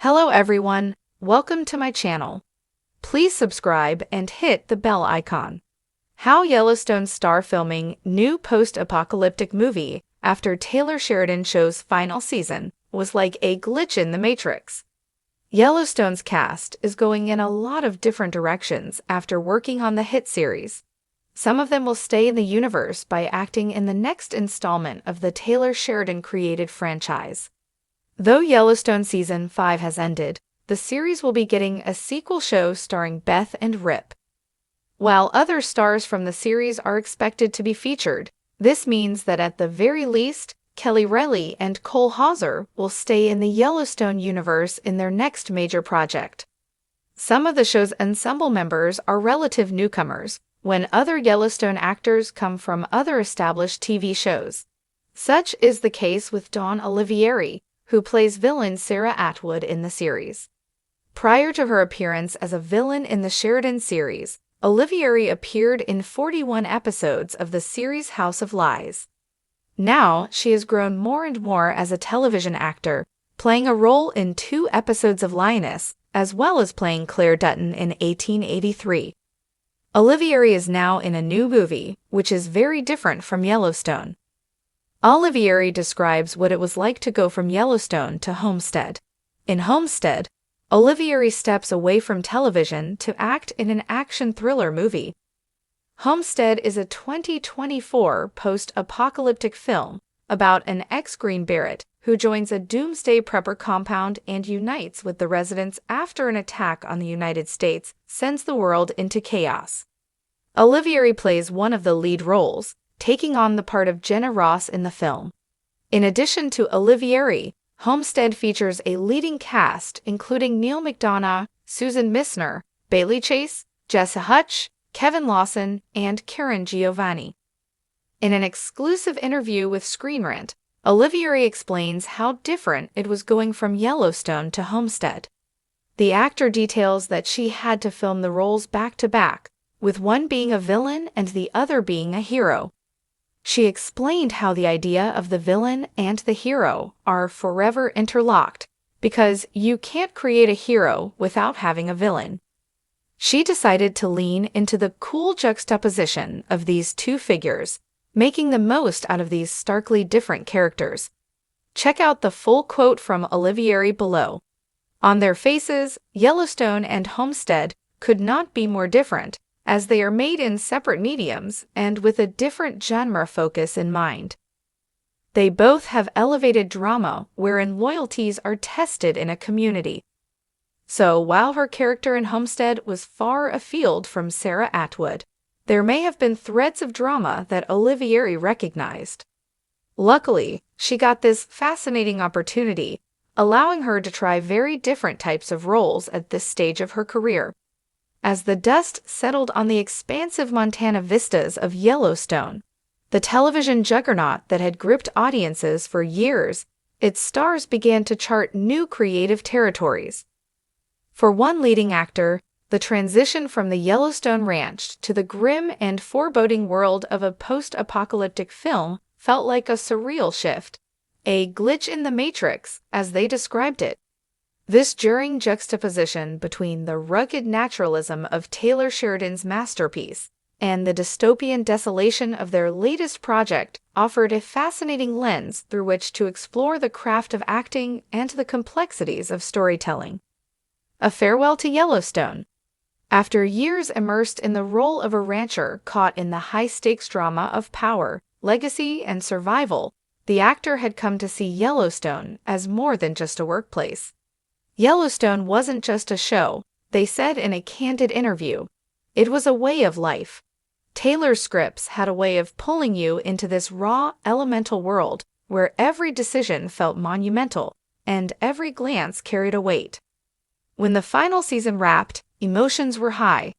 Hello everyone, welcome to my channel. Please subscribe and hit the bell icon. How Yellowstone star filming new post-apocalyptic movie after Taylor Sheridan show's final season was like a glitch in the Matrix. Yellowstone's cast is going in a lot of different directions after working on the hit series. Some of them will stay in the universe by acting in the next installment of the Taylor Sheridan-created franchise. Though Yellowstone Season 5 has ended, the series will be getting a sequel show starring Beth and Rip. While other stars from the series are expected to be featured, this means that at the very least, Kelly Reilly and Cole Hauser will stay in the Yellowstone universe in their next major project. Some of the show's ensemble members are relative newcomers, when other Yellowstone actors come from other established TV shows. Such is the case with Dawn Olivieri, who plays villain Sarah Atwood in the series. Prior to her appearance as a villain in the Sheridan series, Olivieri appeared in 41 episodes of the series House of Lies. Now, she has grown more and more as a television actor, playing a role in 2 episodes of Lioness, as well as playing Claire Dutton in 1883. Olivieri is now in a new movie, which is very different from Yellowstone. Olivieri describes what it was like to go from Yellowstone to Homestead. In Homestead, Olivieri steps away from television to act in an action thriller movie. Homestead is a 2024 post-apocalyptic film about an ex-Green Beret who joins a doomsday prepper compound and unites with the residents after an attack on the United States sends the world into chaos. Olivieri plays one of the lead roles, taking on the part of Jenna Ross in the film. In addition to Olivieri, Homestead features a leading cast including Neil McDonough, Susan Misner, Bailey Chase, Jessa Hutch, Kevin Lawson, and Karen Giovanni. In an exclusive interview with Screen Rant, Olivieri explains how different it was going from Yellowstone to Homestead. The actor details that she had to film the roles back-to-back, with one being a villain and the other being a hero. She explained how the idea of the villain and the hero are forever interlocked, because you can't create a hero without having a villain. She decided to lean into the cool juxtaposition of these 2 figures, making the most out of these starkly different characters. Check out the full quote from Olivieri below. On their faces, Yellowstone and Homestead could not be more different, as they are made in separate mediums and with a different genre focus in mind. They both have elevated drama wherein loyalties are tested in a community. So while her character in Homestead was far afield from Sarah Atwood, there may have been threads of drama that Olivieri recognized. Luckily, she got this fascinating opportunity, allowing her to try very different types of roles at this stage of her career. As the dust settled on the expansive Montana vistas of Yellowstone, the television juggernaut that had gripped audiences for years, its stars began to chart new creative territories. For one leading actor, the transition from the Yellowstone ranch to the grim and foreboding world of a post-apocalyptic film felt like a surreal shift, a glitch in the Matrix, as they described it. This jarring juxtaposition between the rugged naturalism of Taylor Sheridan's masterpiece and the dystopian desolation of their latest project offered a fascinating lens through which to explore the craft of acting and the complexities of storytelling. A farewell to Yellowstone. After years immersed in the role of a rancher caught in the high-stakes drama of power, legacy, and survival, the actor had come to see Yellowstone as more than just a workplace. Yellowstone wasn't just a show, they said in a candid interview. It was a way of life. Taylor's scripts had a way of pulling you into this raw, elemental world where every decision felt monumental and every glance carried a weight. When the final season wrapped, emotions were high.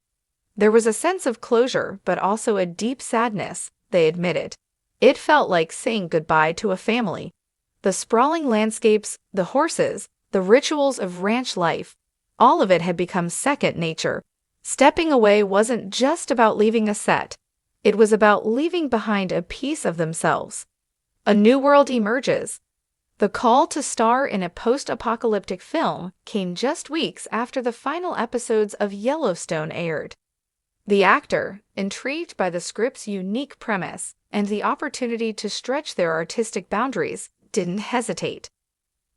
There was a sense of closure, but also a deep sadness, they admitted. It felt like saying goodbye to a family. The sprawling landscapes, the horses, the rituals of ranch life, all of it had become second nature. Stepping away wasn't just about leaving a set. It was about leaving behind a piece of themselves. A new world emerges. The call to star in a post-apocalyptic film came just weeks after the final episodes of Yellowstone aired. The actor, intrigued by the script's unique premise and the opportunity to stretch their artistic boundaries, didn't hesitate.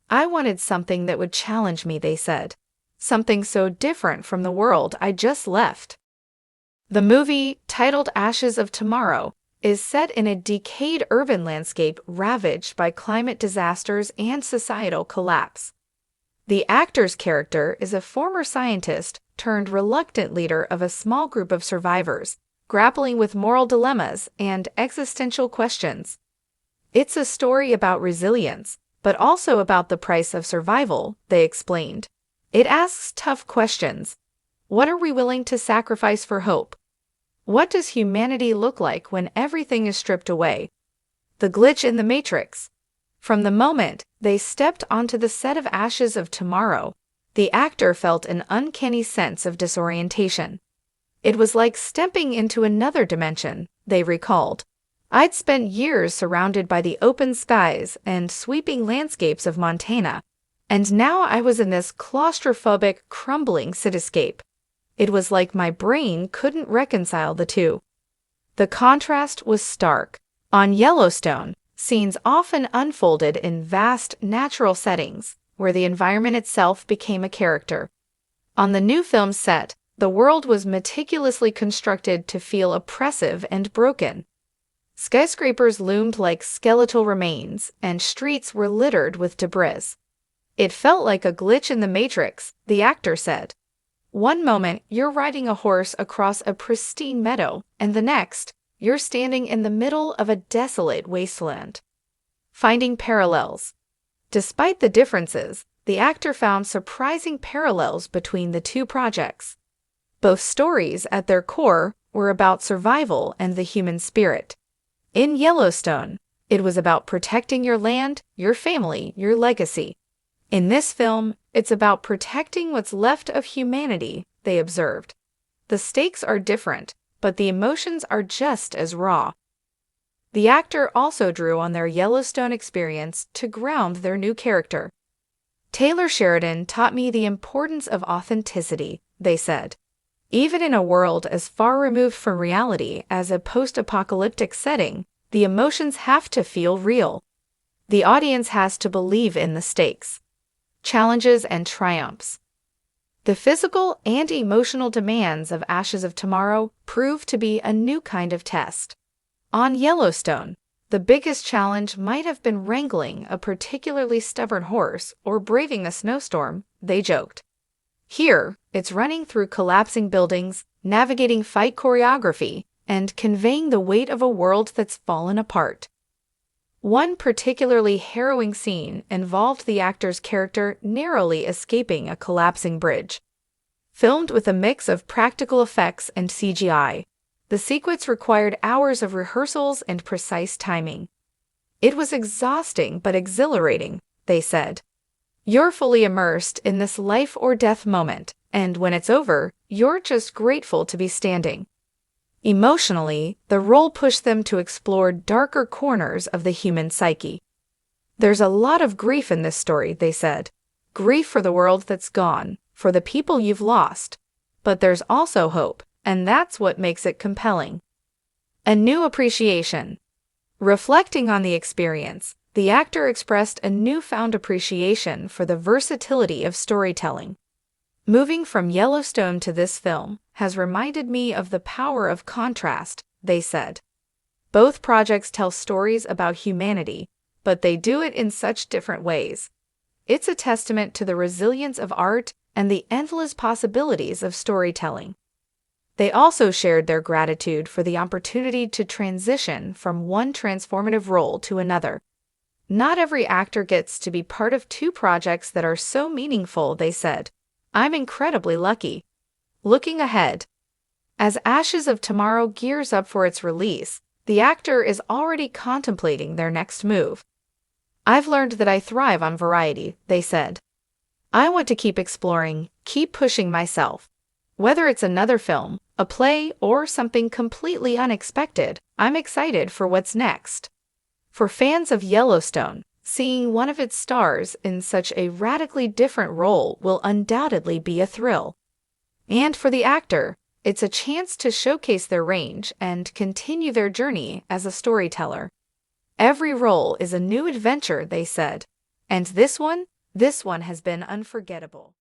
"I wanted something that would challenge me," they said. "Something so different from the world I just left." The movie, titled Ashes of Tomorrow, is set in a decayed urban landscape ravaged by climate disasters and societal collapse. The actor's character is a former scientist turned reluctant leader of a small group of survivors, grappling with moral dilemmas and existential questions. It's a story about resilience, but also about the price of survival, they explained. It asks tough questions. What are we willing to sacrifice for hope? What does humanity look like when everything is stripped away? The glitch in the matrix. From the moment they stepped onto the set of Ashes of Tomorrow, the actor felt an uncanny sense of disorientation. "It was like stepping into another dimension," they recalled. "I'd spent years surrounded by the open skies and sweeping landscapes of Montana, and now I was in this claustrophobic, crumbling cityscape. It was like my brain couldn't reconcile the two." The contrast was stark. On Yellowstone, scenes often unfolded in vast natural settings, where the environment itself became a character. On the new film's set, the world was meticulously constructed to feel oppressive and broken. Skyscrapers loomed like skeletal remains, and streets were littered with debris. "It felt like a glitch in the matrix," the actor said. "One moment, you're riding a horse across a pristine meadow, and the next, you're standing in the middle of a desolate wasteland." Finding parallels. Despite the differences, the actor found surprising parallels between the two projects. Both stories, at their core, were about survival and the human spirit. In Yellowstone, it was about protecting your land, your family, your legacy. In this film, it's about protecting what's left of humanity, they observed. The stakes are different, but the emotions are just as raw. The actor also drew on their Yellowstone experience to ground their new character. "Taylor Sheridan taught me the importance of authenticity," they said. "Even in a world as far removed from reality as a post-apocalyptic setting, the emotions have to feel real. The audience has to believe in the stakes." Challenges and triumphs. The physical and emotional demands of Ashes of Tomorrow proved to be a new kind of test. On Yellowstone, the biggest challenge might have been wrangling a particularly stubborn horse or braving a snowstorm, they joked. Here, it's running through collapsing buildings, navigating fight choreography, and conveying the weight of a world that's fallen apart. One particularly harrowing scene involved the actor's character narrowly escaping a collapsing bridge. Filmed with a mix of practical effects and CGI, the sequence required hours of rehearsals and precise timing. "It was exhausting but exhilarating," they said. "You're fully immersed in this life-or-death moment, and when it's over, you're just grateful to be standing." Emotionally, the role pushed them to explore darker corners of the human psyche. "There's a lot of grief in this story," they said. "Grief for the world that's gone, for the people you've lost. But there's also hope, and that's what makes it compelling." A new appreciation. Reflecting on the experience, the actor expressed a newfound appreciation for the versatility of storytelling. "Moving from Yellowstone to this film has reminded me of the power of contrast," they said. "Both projects tell stories about humanity, but they do it in such different ways. It's a testament to the resilience of art and the endless possibilities of storytelling." They also shared their gratitude for the opportunity to transition from one transformative role to another. "Not every actor gets to be part of two projects that are so meaningful," they said. "I'm incredibly lucky." Looking ahead. As Ashes of Tomorrow gears up for its release, the actor is already contemplating their next move. "I've learned that I thrive on variety," they said. "I want to keep exploring, keep pushing myself. Whether it's another film, a play, or something completely unexpected, I'm excited for what's next." For fans of Yellowstone, Seeing one of its stars in such a radically different role will undoubtedly be a thrill. And for the actor, it's a chance to showcase their range and continue their journey as a storyteller. Every role is a new adventure, they said. And this one has been unforgettable.